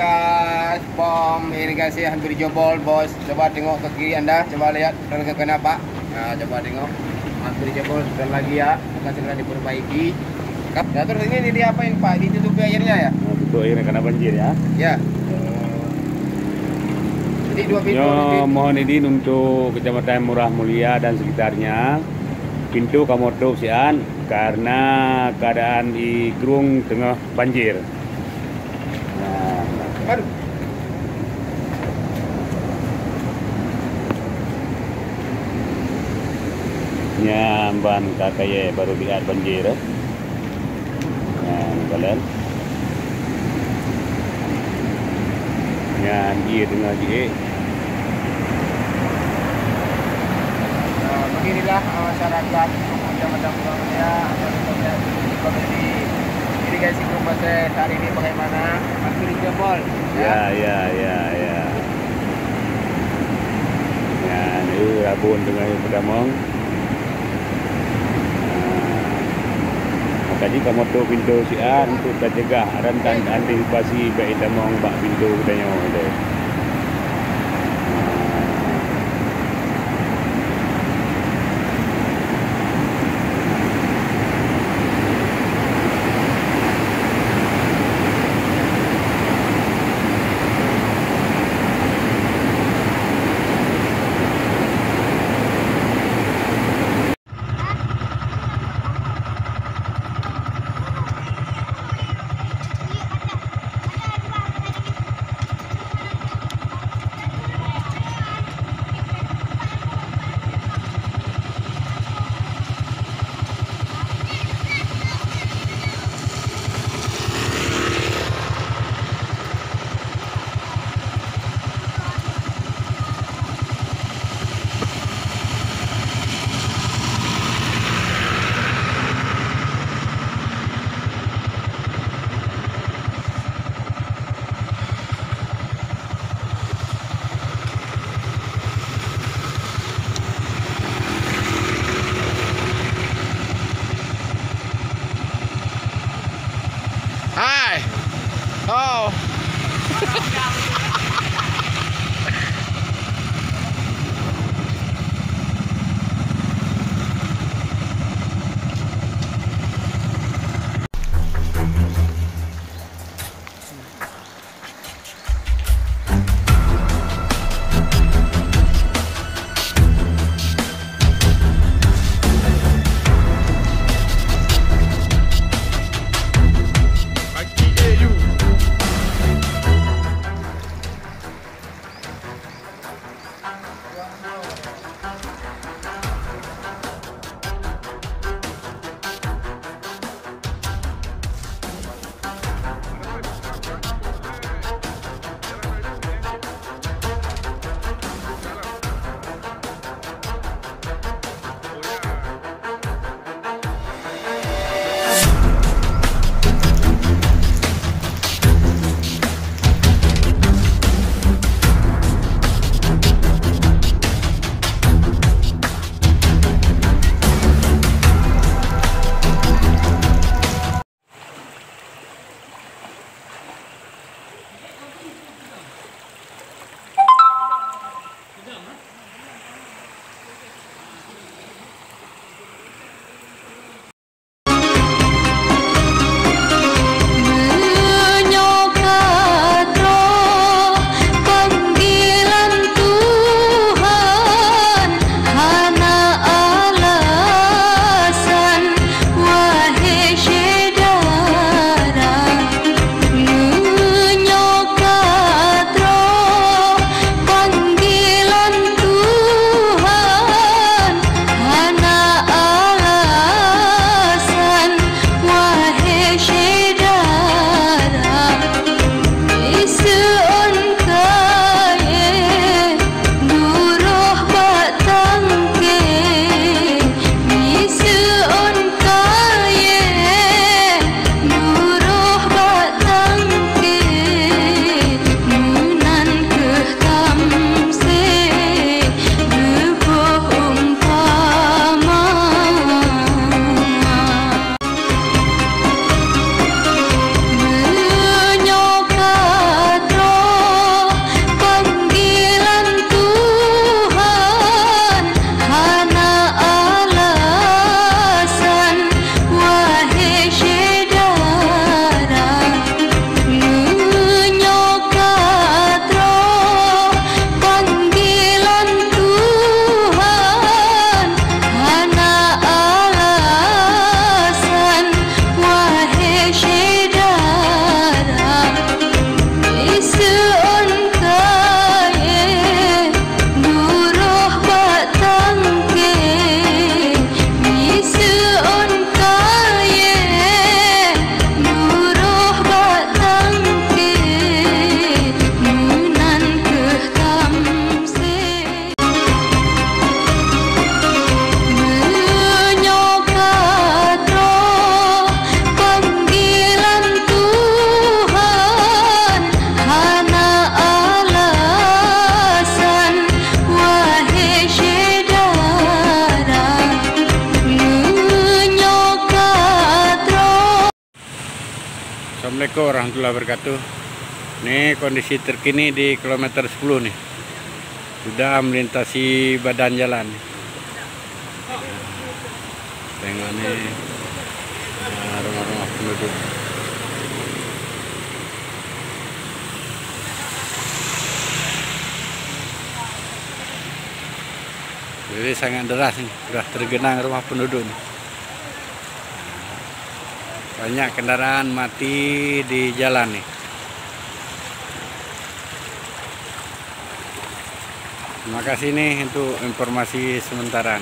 guys, bom irigasi hampir jebol bos. Coba tengok ke kiri anda, coba lihat ke kanan pak. Nah, coba tengok hampir jebol sekali lagi ya, akan segera diperbaiki. Ya, terus ini diapain pak? Ditutupi airnya ya? Nah, tutup airnya karena banjir ya. Ya. Jadi dua pintu. Mohon izin untuk Kecamatan Murah Mulia dan sekitarnya, pintu kamu tutup sian karena keadaan di Grung tengah banjir. Nah, Aduh. nyamban kakaya baru lihat banjir. Nah, kalian. Yang dia tengah dia. Beginilah masyarakat Kecamatan Murah Mulia di irigasi Grung Baseh saat ini bagaimana? Hampir jebol. Ya. Nah, ini rabun tengah berdamang. Tadi kamu tuh pintu sian untuk tercegah dan antisipasi baik damang bak pintu katanya ada. Hai. Oh. Assalamualaikum warahmatullahi wabarakatuh. Ini kondisi terkini di kilometer 10 nih. Sudah melintasi badan jalan. Tengok nih rumah-rumah penduduk. Jadi sangat deras nih, sudah tergenang rumah penduduk nih. Banyak kendaraan mati di jalan nih. Terima kasih nih untuk informasi sementara.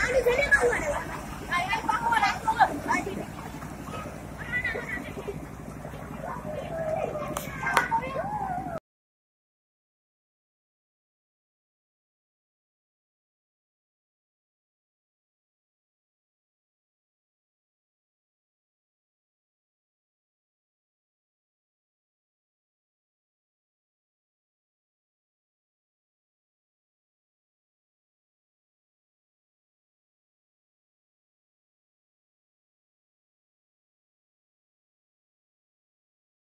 Ini jadi